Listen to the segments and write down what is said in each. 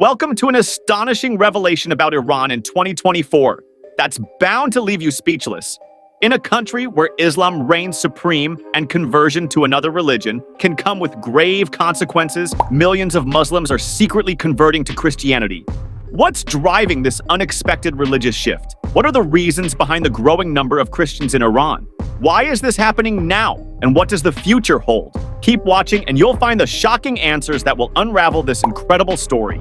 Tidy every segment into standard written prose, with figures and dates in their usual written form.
Welcome to an astonishing revelation about Iran in 2024 that's bound to leave you speechless. In a country where Islam reigns supreme and conversion to another religion can come with grave consequences, millions of Muslims are secretly converting to Christianity. What's driving this unexpected religious shift? What are the reasons behind the growing number of Christians in Iran? Why is this happening now? And what does the future hold? Keep watching and you'll find the shocking answers that will unravel this incredible story.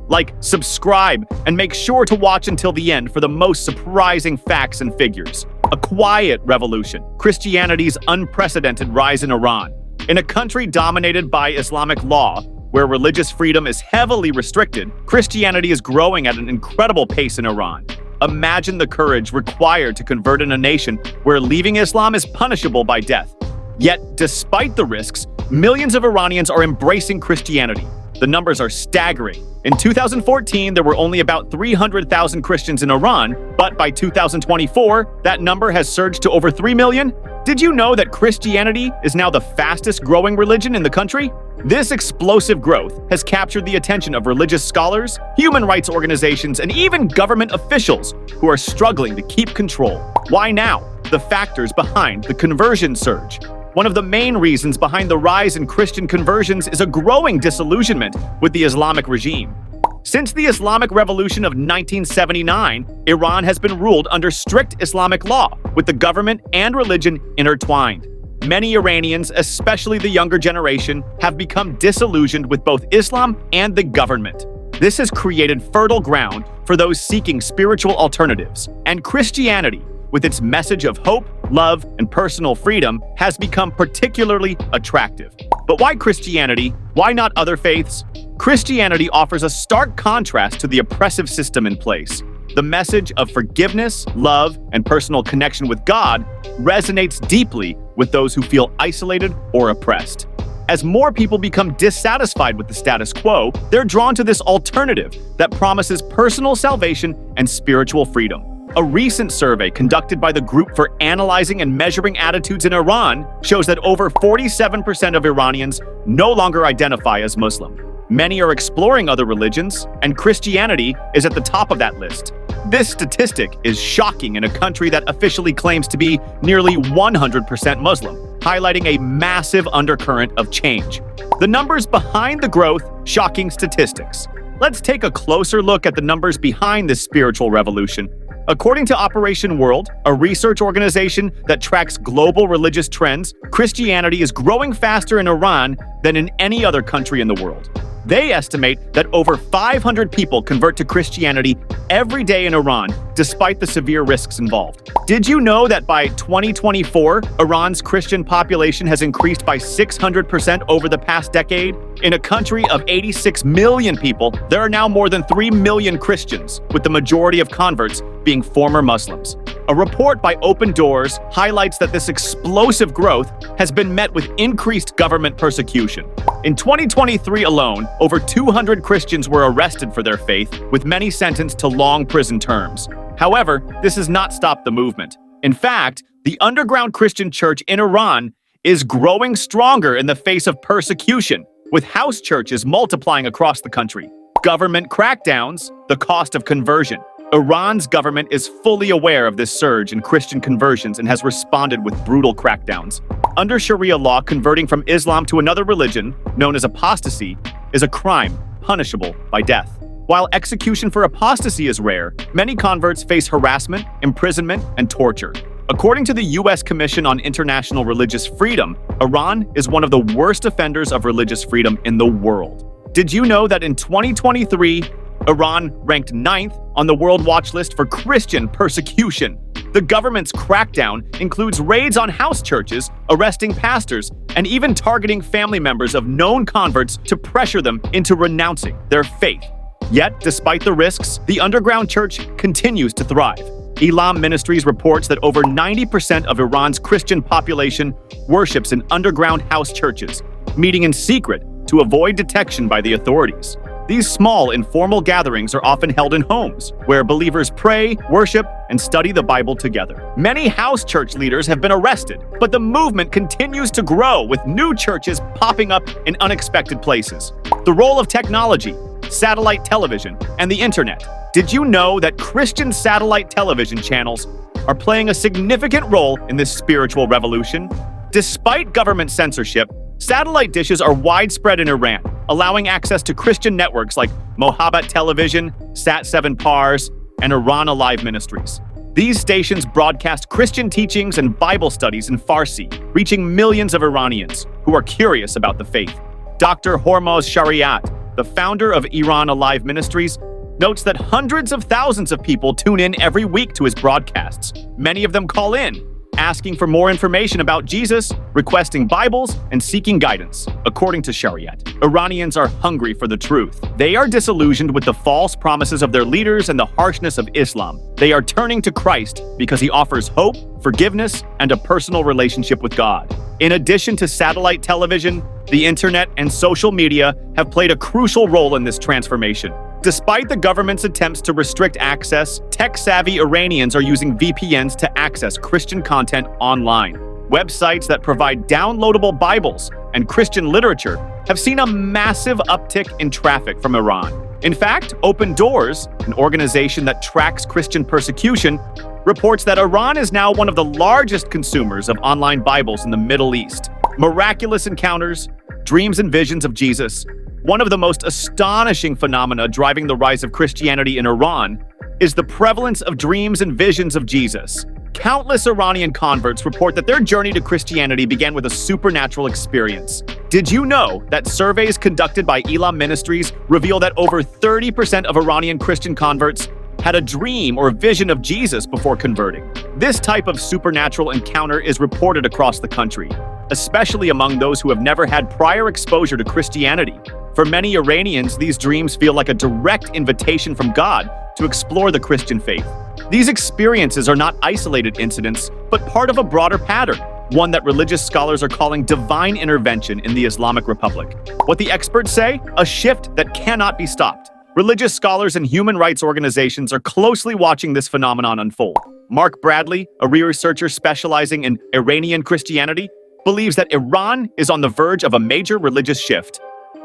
Like, subscribe, and make sure to watch until the end for the most surprising facts and figures. A quiet revolution, Christianity's unprecedented rise in Iran. In a country dominated by Islamic law, where religious freedom is heavily restricted, Christianity is growing at an incredible pace in Iran. Imagine the courage required to convert in a nation where leaving Islam is punishable by death. Yet, despite the risks, millions of Iranians are embracing Christianity. The numbers are staggering. In 2014, there were only about 300,000 Christians in Iran, but by 2024, that number has surged to over 3 million. Did you know that Christianity is now the fastest growing religion in the country? This explosive growth has captured the attention of religious scholars, human rights organizations, and even government officials who are struggling to keep control. Why now? The factors behind the conversion surge. One of the main reasons behind the rise in Christian conversions is a growing disillusionment with the Islamic regime. Since the Islamic Revolution of 1979, Iran has been ruled under strict Islamic law, with the government and religion intertwined. Many Iranians, especially the younger generation, have become disillusioned with both Islam and the government. This has created fertile ground for those seeking spiritual alternatives, and Christianity, with its message of hope, love, and personal freedom, has become particularly attractive. But why Christianity? Why not other faiths? Christianity offers a stark contrast to the oppressive system in place. The message of forgiveness, love, and personal connection with God resonates deeply with those who feel isolated or oppressed. As more people become dissatisfied with the status quo, they're drawn to this alternative that promises personal salvation and spiritual freedom. A recent survey conducted by the Group for Analyzing and Measuring Attitudes in Iran shows that over 47% of Iranians no longer identify as Muslim. Many are exploring other religions, and Christianity is at the top of that list. This statistic is shocking in a country that officially claims to be nearly 100% Muslim, highlighting a massive undercurrent of change. The numbers behind the growth, shocking statistics. Let's take a closer look at the numbers behind this spiritual revolution. According to Operation World, a research organization that tracks global religious trends, Christianity is growing faster in Iran than in any other country in the world. They estimate that over 500 people convert to Christianity every day in Iran, despite the severe risks involved. Did you know that by 2024, Iran's Christian population has increased by 600% over the past decade? In a country of 86 million people, there are now more than 3 million Christians, with the majority of converts being former Muslims. A report by Open Doors highlights that this explosive growth has been met with increased government persecution. In 2023 alone, over 200 Christians were arrested for their faith, with many sentenced to long prison terms. However, this has not stopped the movement. In fact, the underground Christian church in Iran is growing stronger in the face of persecution, with house churches multiplying across the country. Government crackdowns, the cost of conversion. Iran's government is fully aware of this surge in Christian conversions and has responded with brutal crackdowns. Under Sharia law, converting from Islam to another religion, known as apostasy, is a crime punishable by death. While execution for apostasy is rare, many converts face harassment, imprisonment, and torture. According to the U.S. Commission on International Religious Freedom, Iran is one of the worst offenders of religious freedom in the world. Did you know that in 2023, Iran ranked 9th on the World Watch list for Christian persecution? The government's crackdown includes raids on house churches, arresting pastors, and even targeting family members of known converts to pressure them into renouncing their faith. Yet, despite the risks, the underground church continues to thrive. Elam Ministries reports that over 90% of Iran's Christian population worships in underground house churches, meeting in secret to avoid detection by the authorities. These small, informal gatherings are often held in homes, where believers pray, worship, and study the Bible together. Many house church leaders have been arrested, but the movement continues to grow, with new churches popping up in unexpected places. The role of technology. satellite television, and the internet. Did you know that Christian satellite television channels are playing a significant role in this spiritual revolution? Despite government censorship, satellite dishes are widespread in Iran, allowing access to Christian networks like Mohabbat Television, Sat7 Pars, and Iran Alive Ministries. These stations broadcast Christian teachings and Bible studies in Farsi, reaching millions of Iranians who are curious about the faith. Dr. Hormoz Shariat, the founder of Iran Alive Ministries, notes that hundreds of thousands of people tune in every week to his broadcasts. Many of them call in, asking for more information about Jesus, requesting Bibles, and seeking guidance. According to Shariat, Iranians are hungry for the truth. They are disillusioned with the false promises of their leaders and the harshness of Islam. They are turning to Christ because he offers hope, forgiveness, and a personal relationship with God. In addition to satellite television, the internet and social media have played a crucial role in this transformation. Despite the government's attempts to restrict access, tech-savvy Iranians are using VPNs to access Christian content online. Websites that provide downloadable Bibles and Christian literature have seen a massive uptick in traffic from Iran. In fact, Open Doors, an organization that tracks Christian persecution, reports that Iran is now one of the largest consumers of online Bibles in the Middle East. Miraculous encounters, dreams and visions of Jesus. One of the most astonishing phenomena driving the rise of Christianity in Iran is the prevalence of dreams and visions of Jesus. Countless Iranian converts report that their journey to Christianity began with a supernatural experience. Did you know that surveys conducted by Elam Ministries reveal that over 30% of Iranian Christian converts had a dream or vision of Jesus before converting? This type of supernatural encounter is reported across the country, especially among those who have never had prior exposure to Christianity. For many Iranians, these dreams feel like a direct invitation from God to explore the Christian faith. These experiences are not isolated incidents, but part of a broader pattern, one that religious scholars are calling divine intervention in the Islamic Republic. What the experts say? A shift that cannot be stopped. Religious scholars and human rights organizations are closely watching this phenomenon unfold. Mark Bradley, a researcher specializing in Iranian Christianity, believes that Iran is on the verge of a major religious shift.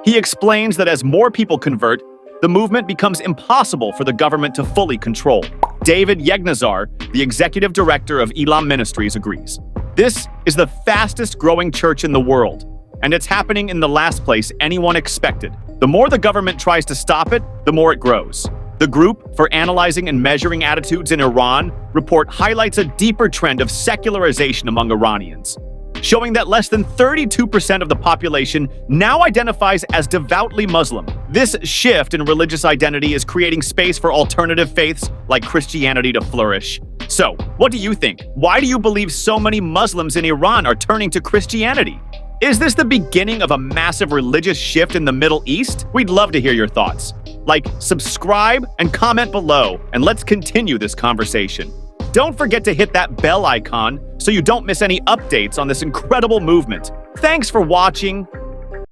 He explains that as more people convert, the movement becomes impossible for the government to fully control. David Yegnazar, the executive director of Elam Ministries, agrees. This is the fastest growing church in the world, and it's happening in the last place anyone expected. The more the government tries to stop it, the more it grows. The Group for Analyzing and Measuring Attitudes in Iran report highlights a deeper trend of secularization among Iranians, showing that less than 32% of the population now identifies as devoutly Muslim. This shift in religious identity is creating space for alternative faiths like Christianity to flourish. So, what do you think? Why do you believe so many Muslims in Iran are turning to Christianity? Is this the beginning of a massive religious shift in the Middle East? We'd love to hear your thoughts. Like, subscribe, and comment below, and let's continue this conversation. Don't forget to hit that bell icon so you don't miss any updates on this incredible movement. Thanks for watching,